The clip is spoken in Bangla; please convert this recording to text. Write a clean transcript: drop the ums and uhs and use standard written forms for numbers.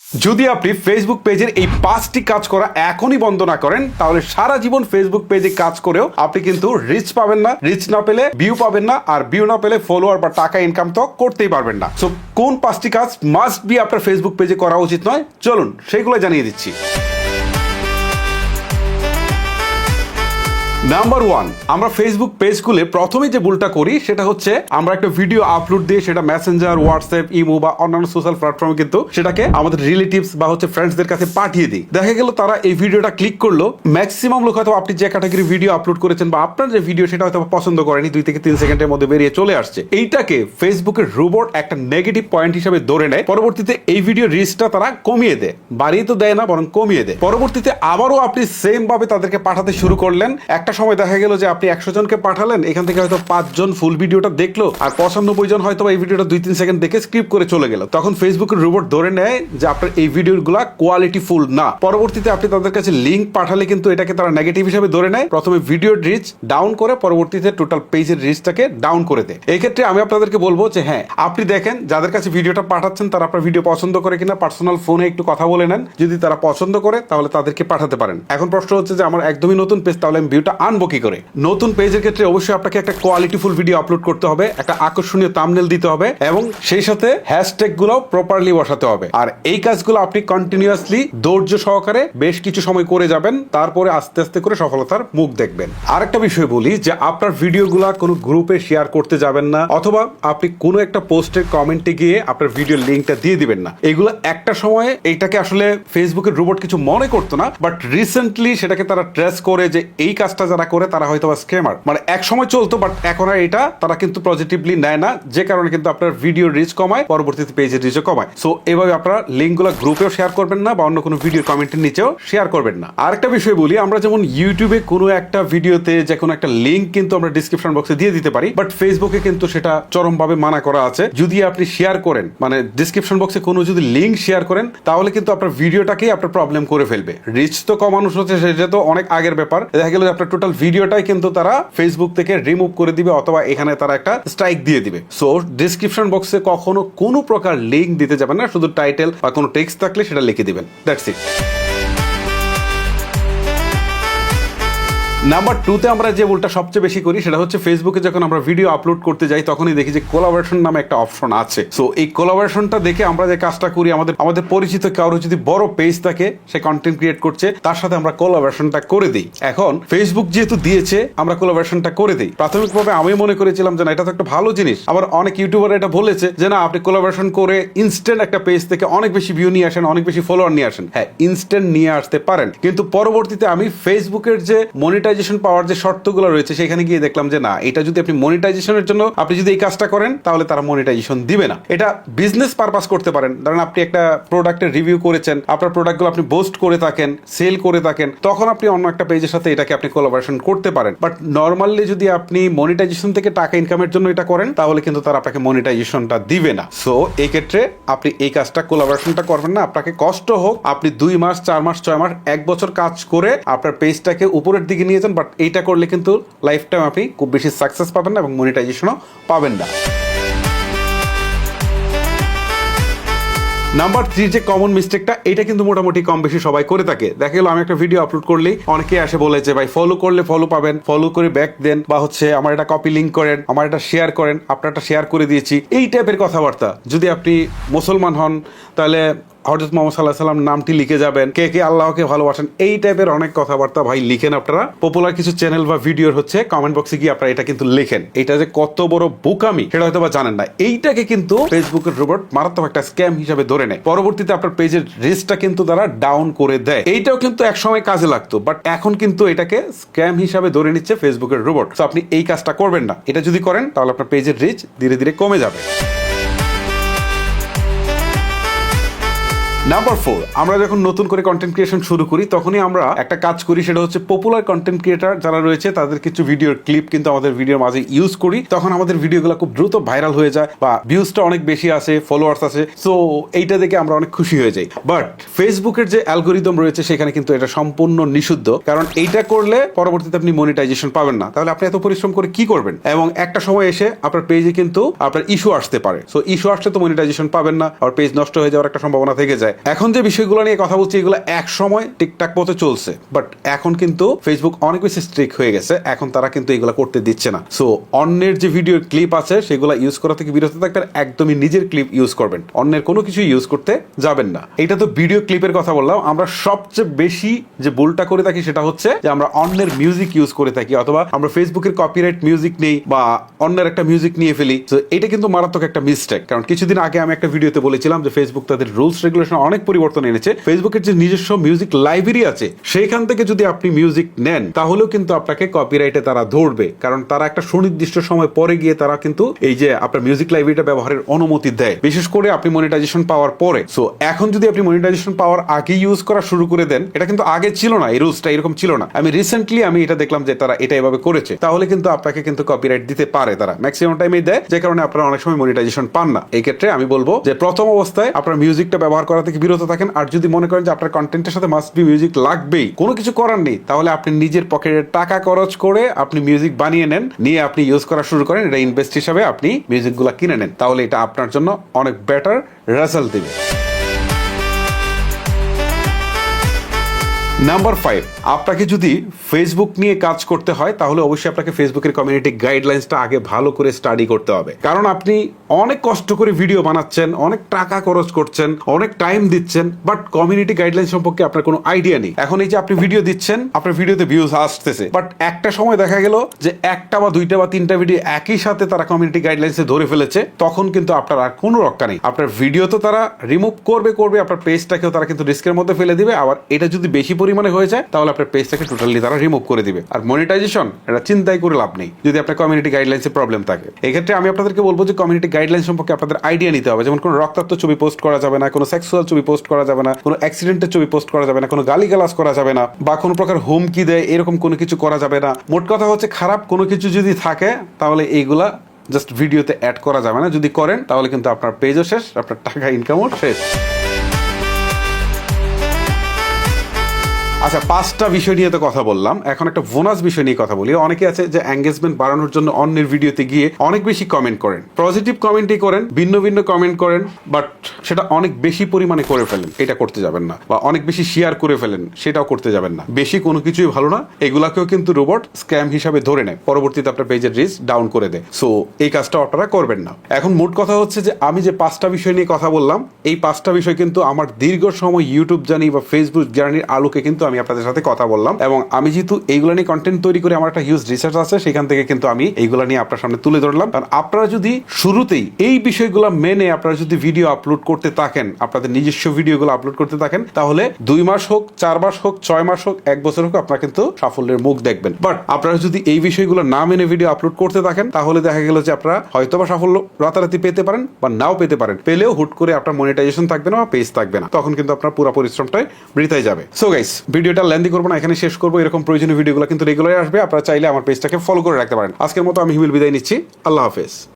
যদি আপনি ফেসবুক পেজের এই 5টি কাজ করা এখনই বন্ধ না করেন তাহলে সারা জীবন ফেসবুক পেজে কাজ করেও আপনি কিন্তু রিচ পাবেন না, রিচ না পেলে ভিউ পাবেন না, আর ভিউ না পেলে ফলোয়ার বা টাকা ইনকাম তো করতেই পারবেন না। সো কোন 5টি কাজ মাস্ট বি আপনার ফেসবুক পেজে করা উচিত নয়, চলুন সেগুলো জানিয়ে দিচ্ছি। নাম্বার 1, আমরা ফেসবুক পেজ খুলে প্রথমেই যে ভুলটা করি সেটা হচ্ছে আমরা একটা ভিডিও আপলোড দিয়ে সেটা মেসেঞ্জার, হোয়াটসঅ্যাপ, ইমো বা অন্যান্য সোশ্যাল প্ল্যাটফর্মে কিন্তু সেটাকে আমাদের রিলেটিভস বা হচ্ছে ফ্রেন্ডসদের কাছে পাঠিয়ে দিই। দেখা গেল তারা এই ভিডিওটা ক্লিক করলো, ম্যাক্সিমাম লোক হয়তো আপনি যে ক্যাটাগরি ভিডিও আপলোড করেছেন বা আপনার যে ভিডিও সেটা হয়তো পছন্দ করেনি, 2 থেকে 3 সেকেন্ডের মধ্যে বেরিয়ে চলে আসছে। এইটাকে ফেসবুকের রোবট একটা নেগেটিভ পয়েন্ট হিসেবে ধরে নেয়, পরবর্তীতে এই ভিডিও রিচটা তারা কমিয়ে দেয়, বাড়িয়ে তো দেয় না বরং কমিয়ে দেয়। পরবর্তীতে আবারও আপনি সেম ভাবে তাদেরকে পাঠাতে শুরু করলেন, একটা সময় দেখা গেল যে আপনি 100 জনকে পাঠালেন, এখান থেকে হয়তো 5 জন ফুল ভিডিওটা দেখলো আর 95 জন হয়তো এই ভিডিওটা 2-3 সেকেন্ড দেখে স্কিপ করে চলে গেল। তখন ফেসবুকের রোবট ধরে নেয় যে আপনার এই ভিডিওগুলো কোয়ালিটি ফুল না। পরবর্তীতে আপনি তাদের কাছে লিঙ্ক পাঠালে কিন্তু এটাকে তারা নেগেটিভ হিসেবে ধরে নেয়, প্রথমে ভিডিওর রিচ ডাউন করে পরবর্তীতে টোটাল পেজের রিচটাকে ডাউন করে দেয়। এই ক্ষেত্রে আমি আপনাদেরকে বলবো যে হ্যাঁ, আপনি দেখেন যাদের কাছে ভিডিওটা পাঠাচ্ছেন তারা আপনার ভিডিও পছন্দ করে কিনা, পার্সোনাল ফোনে একটু কথা বলে নেন, যদি তারা পছন্দ করে তাহলে তাদেরকে পাঠাতে পারেন। এখন প্রশ্ন হচ্ছে যে আমার একদমই নতুন পেজ, তাহলে আমি ভিউটা আনবো কি করে? নতুন পেজের ক্ষেত্রে অবশ্যই আপনাকে একটা কোয়ালিটিফুল ভিডিও আপলোড করতে হবে, একটা আকর্ষণীয় থাম্বনেল দিতে হবে এবং সেই সাথে হ্যাশট্যাগ গুলো প্রপারলি বসাতে হবে। আর এই কাজগুলো আপনি কন্টিনিউয়াসলি ধৈর্য সহকারে বেশ কিছু সময় করে যাবেন, তারপরে আস্তে আস্তে করে সফলতার মুখ দেখবেন। আরেকটা বিষয় বলি যে আপনার ভিডিওগুলা কোনো গ্রুপে শেয়ার করতে যাবেন না, অথবা আপনি কোনো একটা পোস্টের কমেন্টে গিয়ে আপনার ভিডিও লিঙ্কটা দিয়ে দিবেন না। এগুলো একটা সময়ে এইটাকে আসলে ফেসবুকের রোবট কিছু মনে করতো না, বাট রিসেন্টলি সেটাকে তারা ট্রেস করে যে এই কাজটা যারা করে তারা হয়তো স্ক্যামার, মানে এক সময় চলতো বাট এখন আর এটা তারা কিন্তু পজিটিভলি নেয় না, যে কারণে কিন্তু আপনার ভিডিও রিচ কমায়, পরবর্তীতে পেজের রিচও কমায়। সো এভাবে আপনারা লিঙ্কগুলো গ্রুপেও শেয়ার করবেন না বা অন্য কোনো ভিডিও কমেন্টের নিচেও শেয়ার করবেন না। আরেকটা বিষয় বলি, আমরা যেমন ইউটিউবে কোনো একটা ভিডিওতে যে কোনো একটা লিঙ্ক কিন্তু আমরা ডিসক্রিপশন বক্সে দিয়ে দিতে পারি, বাট ফেসবুকে কিন্তু সেটা চরমভাবে মানা করা আছে। যদি আপনি শেয়ার করেন, মানে ডিসক্রিপশন বক্সে কোনো যদি লিঙ্ক শেয়ার করেন, তাহলে কিন্তু আপনার ভিডিওটাকেই আপনার প্রবলেম করে ফেলবে। রিচ তো কমানো হচ্ছে, সেটা তো অনেক আগের ব্যাপার। দেখা গেল আপনার টোটাল ভিডিওটাই কিন্তু তারা ফেসবুক থেকে রিমুভ করে দিবে অথবা এখানে তারা একটা স্ট্রাইক দিয়ে দিবে। সো ডিসক্রিপশন বক্সে কখনো কোনো প্রকার লিঙ্ক দিতে যাবেন না, শুধু টাইটেল বা কোনো টেক্সট থাকলে সেটা লিখে দিবেন, দ্যাটস ইট। নাম্বার 2তে আমরা যে ভুলটা সবচেয়ে বেশি করি সেটা হচ্ছে ফেসবুকে যখন আমরা ভিডিও আপলোড করতে যাই তখনই দেখি যে কোলাবোরেশন নামে একটা অপশন আছে। সো এই কোলাবোরেশনটা দেখে আমরা যে কাজটা করি, আমাদের পরিচিত কারো যদি বড় পেজ থাকে, সে কন্টেন্ট ক্রিয়েট করছে, তার সাথে আমরা কোলাবোরেশনটা করে দিই। এখন ফেসবুক যেহেতু দিয়েছে আমরা কোলাবোরেশনটা করে দিই। প্রাথমিকভাবে আমি মনে করেছিলাম যে না, এটা তো একটা ভালো জিনিস। আবার অনেক ইউটিউবার এটা বলেছে যে না, আপনি কোলাবোরেশন করে ইনস্ট্যান্ট একটা পেজ থেকে অনেক বেশি ভিউ নিয়ে আসেন, অনেক বেশি ফলোয়ার নিয়ে আসেন। হ্যাঁ, ইনস্ট্যান্ট নিয়ে আসতে পারেন, কিন্তু পরবর্তীতে আমি ফেসবুকের যে মনিটাইজেশন পাওয়ার যে শর্তগুলো রয়েছে সেখানে গিয়ে দেখলাম যে না, এটা যদি আপনি মনিটাইজেশনের জন্য আপনি যদি এই কাজটা করেন তাহলে তারা মনিটাইজেশন দিবে না। এটা বিজনেস পারপাস করতে পারেন, ধরেন আপনি একটা প্রোডাক্টের রিভিউ করেছেন, আপনার প্রোডাক্টগুলো আপনি বোস্ট করে থাকেন, সেল করে থাকেন, তখন আপনি অন্য একটা পেজের সাথে এটাকে আপনি কোলাবোরেশন করতে পারেন। বাট নর্মালি যদি আপনি মনিটাইজেশন থেকে টাকা ইনকামের জন্য এটা করেন তাহলে কিন্তু তারা আপনাকে মনিটাইজেশনটা দিবে না। সো এই ক্ষেত্রে আপনি এই কাজটা কোলাবোরেশনটা করবেন না। আপনাকে কষ্ট হোক, আপনি 2 মাস, 4 মাস, 6 মাস, 1 বছর কাজ করে আপনার পেজটাকে উপরের দিকে নিয়ে যান, বাট এইটা করলে কিন্তু লাইফ টাইম আপনি খুব বেশি সাকসেস পাবেন না এবং মনিটাইজেশনও পাবেন না। নাম্বার 3 যে কমন মিস্টেকটা, এটা কিন্তু মোটামুটি কম বেশি সবাই করে থাকে। দেখা গেল আমি একটা ভিডিও আপলোড করলেই অনেকে আসে বলেছে ভাই ফলো করলে ফলো পাবেন, ফলো করে ব্যাক দেন, বা হচ্ছে আমার এটা কপি লিঙ্ক করেন, আমার এটা শেয়ার করেন, আপনারটা শেয়ার করে দিয়েছি। এই টাইপের কথাবার্তা। যদি আপনি মুসলমান হন তাহলে হযরত মুহাম্মদ সাল্লাল্লাহু আলাইহি ওয়াসাল্লাম নামটি লিখে যাবেন, কে কে আল্লাহকে ভালোবাসেন, এই টাইপের অনেক কথাবার্তা ভাই লিখেন আপনারা। পপুলার কিছু চ্যানেল বা ভিডিওর হচ্ছে কমেন্ট বক্সে গিয়ে আপনারা এটা কিন্তু লিখেন। এটা যে কত বড় বোকামি সেটা হয়তো বা জানেন না। এইটাকে কিন্তু ফেসবুকের রোবট মারাত্মক একটা স্ক্যাম হিসেবে ধরে নেয়, পরবর্তীতে আপনার পেজের রিচটা কিন্তু তারা ডাউন করে দেয়। এইটাও কিন্তু একসময় কাজে লাগতো, বাট এখন কিন্তু এটাকে স্ক্যাম হিসাবে ধরে নিচ্ছে ফেসবুকের রোবট। সো আপনি এই কাজটা করবেন না। এটা যদি করেন তাহলে আপনার পেজের রিচ ধীরে ধীরে কমে যাবে। নাম্বার 4, আমরা যখন নতুন করে কন্টেন্ট ক্রিয়েশন শুরু করি তখনই আমরা একটা কাজ করি, সেটা হচ্ছে পপুলার কন্টেন্ট ক্রিয়েটার যারা রয়েছে তাদের কিছু ভিডিওর ক্লিপ কিন্তু আমাদের ভিডিওর মাঝে ইউজ করি। তখন আমাদের ভিডিওগুলো খুব দ্রুত ভাইরাল হয়ে যায় বা ভিউজটা অনেক বেশি আসে, ফলোয়ার্স আসে। সো এইটা দেখে আমরা অনেক খুশি হয়ে যাই। বাট ফেসবুকের যে অ্যালগোরিদম রয়েছে সেখানে কিন্তু এটা সম্পূর্ণ নিষিদ্ধ, কারণ এইটা করলে পরবর্তীতে আপনি মনিটাইজেশন পাবেন না। তাহলে আপনি এত পরিশ্রম করে কি করবেন? এবং একটা সময় এসে আপনার পেজে কিন্তু আপনার ইস্যু আসতে পারে। সো ইস্যু আসলে তো মনিটাইজেশন পাবেন না, আর পেজ নষ্ট হয়ে যাওয়ার একটা সম্ভাবনা থেকে যায়। এখন যে বিষয়গুলো নিয়ে কথা বলছি এগুলো এক সময় ঠিকঠাক মতো চলছে, বাট এখন কিন্তু ফেসবুক অনেক বেশি স্ট্রিক্ট হয়ে গেছে, এখন তারা কিন্তু এগুলো করতে দিচ্ছে না। সো অন্যের যে ভিডিও ক্লিপ আছে সেগুলো ইউজ করা থেকে বিরত থাকবেন, একদমই নিজের ক্লিপ ইউজ করবেন, অন্যের কোনো কিছু ইউজ করতে যাবেন না। এটা তো ভিডিও ক্লিপের কথা বললাম। আমরা সবচেয়ে বেশি যে ভুলটা করে থাকি সেটা হচ্ছে যে আমরা অন্যের মিউজিক ইউজ করে থাকি, অথবা আমরা ফেসবুকের কপিরাইট মিউজিক নেই বা অন্যের একটা মিউজিক নিয়ে ফেলি। তো এটা কিন্তু মারাত্মক একটা মিস্টেক, কারণ কিছুদিন আগে আমি একটা ভিডিওতে বলেছিলাম যে ফেসবুক তাদের রুলস রেগুলেশন অনেক পরিবর্তন এনেছে। ফেসবুকের যে নিজস্ব মিউজিক লাইব্রেরি আছে সেইখান থেকে যদি আপনি মিউজিক নেন তাহলেও কিন্তু আপনাকে কপিরাইটে তারা ধরবে, কারণ তারা একটা সুনির্দিষ্ট সময় পরে গিয়ে তারা কিন্তু এই যে আপনার মিউজিক লাইব্রেরিটা ব্যবহারের অনুমতি দেয়, বিশেষ করে আপনি মনিটাইজেশন পাওয়ার পরে। সো এখন যদি আপনি মনিটাইজেশন পাওয়ার আগে ইউজ করা শুরু করে দেন, এটা কিন্তু আগে ছিল না, এই রুলসটা এরকম ছিল না। আমি রিসেন্টলি এটা দেখলাম যে তারা এটা এভাবে করেছে, তাহলে কিন্তু আপনাকে কিন্তু কপিরাইট দিতে পারে, তারা ম্যাক্সিমাম টাইমেই দেয়, যে কারণে আপনারা অনেক সময় মনিটাইজেশন পান না। এই ক্ষেত্রে আমি বলবো যে প্রথম অবস্থায় আপনার মিউজিকটা ব্যবহার করা থেকে বিরত থাকেন। আর যদি মনে করেন যে আপনার কন্টেন্টের সাথে মাস্ট বি মিউজিক লাগবেই, কোনো কিছু করার নেই, তাহলে আপনি নিজের পকেটের টাকা খরচ করে আপনি মিউজিক বানিয়ে নেন, নিয়ে আপনি ইউজ করা শুরু করেন, এটা ইনভেস্ট হিসাবে আপনি মিউজিকগুলো কিনে নেন, তাহলে এটা আপনার জন্য অনেক বেটার রেজাল্ট দিবে। নাম্বার 5, আপনাকে যদি ফেসবুক নিয়ে কাজ করতে হয় তাহলে অবশ্যই আপনাকে ফেসবুকের কমিউনিটি গাইডলাইন্সটা আগে ভালো করে স্টাডি করতে হবে, কারণ আপনি অনেক কষ্ট করে ভিডিও বানাচ্ছেন, অনেক টাকা খরচ করছেন, অনেক টাইম দিচ্ছেন, বাট কমিউনিটি গাইডলাইন সম্পর্কে আপনার কোনো আইডিয়া নেই। এখন এই যে আপনি ভিডিও দিচ্ছেন, আপনার ভিডিওতে ভিউজ আসতেছে, বাট একটা সময় দেখা গেল যে একটা বা দুইটা বা তিনটা ভিডিও একই সাথে তারা কমিউনিটি গাইডলাইন্সে ধরে ফেলেছে, তখন কিন্তু আপনার আর কোনো রক্ষা নেই। আপনার ভিডিও তো তারা রিমুভ করবে, আপনার পেজটাকেও তারা কিন্তু রিস্কের মধ্যে ফেলে দিবে। আবার এটা যদি বেশি পরিমাণে হয়ে যায় তাহলে আপনার পেজটাকে টোটালি তারা রিমুভ করে দিবে। আর মনিটাইজেশন এটা চিন্তাই করে লাভ নেই যদি আপনার কমিউনিটি গাইডলাইন্সে প্রবলেম থাকে। এই ক্ষেত্রে আমি আপনাদেরকে বলবো যে কমিউনিটি গাইডলাইন সম্পর্কে আপনাদের আইডিয়া নিতে হবে। যেমন কোনো রক্তাক্ত ছবি পোস্ট করা যাবে না, কোনো সেক্সুয়াল ছবি পোস্ট করা যাবে না, কোনো অ্যাক্সিডেন্টের ছবি পোস্ট করা যাবে না, কোনো গালিগালাজ করা যাবে না, বা কোনো প্রকার হুমকি দেয় এরকম কোনো কিছু করা যাবে না। মোট কথা হচ্ছে খারাপ কোনো কিছু যদি থাকে তাহলে এইগুলা জাস্ট ভিডিওতে অ্যাড করা যাবে না। যদি করেন তাহলে কিন্তু আপনার পেজও শেষ, আপনার টাকা ইনকামও শেষ। আচ্ছা, 5টা বিষয় নিয়ে তো কথা বললাম, এখন একটা বোনাস বিষয় নিয়ে কথা বলি। অনেকে আছে যে এঙ্গেজমেন্ট বাড়ানোর জন্য অন্যের ভিডিওতে গিয়ে অনেক বেশি কমেন্ট করেন, পজিটিভ কমেন্টই করেন, ভিন্ন ভিন্ন কমেন্ট করেন, বাট সেটা অনেক বেশি পরিমাণে করে ফেলেন, এটা করতে যাবেন না। বা অনেক বেশি শেয়ার করে ফেলেন, সেটাও করতে যাবেন না। বেশি কোনো কিছুই ভালো না, এগুলাকেও কিন্তু রোবট স্ক্যাম হিসাবে ধরে নেয়, পরবর্তীতে আপনার পেজের রিচ ডাউন করে দেয়। সো এই কাজটা আপনারা করবেন না। এখন মোট কথা হচ্ছে যে আমি যে 5টা বিষয় নিয়ে কথা বললাম, এই 5টা বিষয় কিন্তু আমার দীর্ঘ সময় ইউটিউব জার্নি বা ফেসবুক জার্নির আলোকে কিন্তু আমি আপনাদের সাথে কথা বললাম, এবং আমি যেহেতু এইগুলা নিয়ে কন্টেন্ট তৈরি করে আমার একটা হিউজ রিসার্চ আছে, সেখান থেকে কিন্তু আমি এইগুলা নিয়ে আপনার সামনে তুলে ধরলাম। কারণ আপনারা যদি শুরুতেই এই বিষয়গুলো মেনে আপনারা যদি ভিডিও আপলোড করতে থাকেন, আপনাদের নিজস্ব ভিডিওগুলো আপলোড করতে থাকেন, তাহলে 2 মাস হোক, 4 মাস হোক, 6 মাস হোক, 1 বছর হোক, আপনারা কিন্তু সাফল্যের মুখ দেখবেন। বাট আপনারা যদি এই বিষয়গুলো না মেনে ভিডিও আপলোড করতে থাকেন, তাহলে দেখা গেল যে আপনারা হয়তোবা সাফল্য রাতারাতি পেতে পারেন বা নাও পেতে পারেন, পেলেও হুট করে আপনার মনিটাইজেশন থাকবে না বা পেজ থাকবে না, তখন কিন্তু আপনার পুরো পরিশ্রমটাই বৃথায় যাবে। সো গাইস, ভিডিওটা লেন্দি করবো না, এখানে শেষ করবো। এরকম প্রয়োজনীয় ভিডিওগুলো কিন্তু রেগুলার আসবে, আপনারা চাইলে আমার পেজটাকে ফলো করে রাখতে পারেন। আজকের মতো আমি হিমেল বিদায় নিচ্ছি, আল্লাহ হাফেজ।